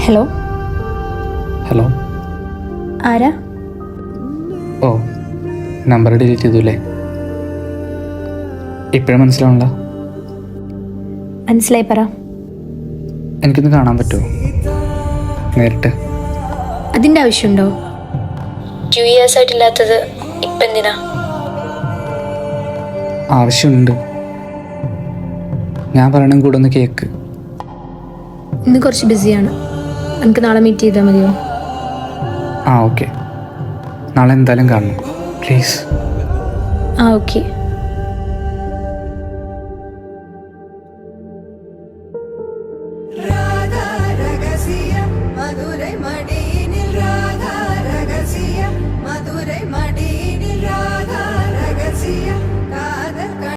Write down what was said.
Hello hello. ആരാ? ഓ, number delete ചെയ്തു അല്ലേ? ഇപ്പോഴും മനസ്സിലാവണ്ട? മനസ്സിലായി, പറ. എനിക്കൊന്ന് കാണാൻ പറ്റുമോ നേരിട്ട്? അതിൻ്റെ ആവശ്യമുണ്ടോ? 2 years ആയിട്ടില്ലാത്തത് ഇപ്പം എന്തിനാ? ആവശ്യമുണ്ട്. ഞാൻ പറയണം കൂടെ ഒന്ന് കേക്ക്. ഇന്ന് കുറച്ച് ബിസിയാണ്. നമുക്ക് നാളെ മീറ്റ് ചെയ്താൽ മതിയോ? ഓക്കെ. നാളെ എന്തായാലും കാണണം പ്ലീസ്. ഓക്കെ.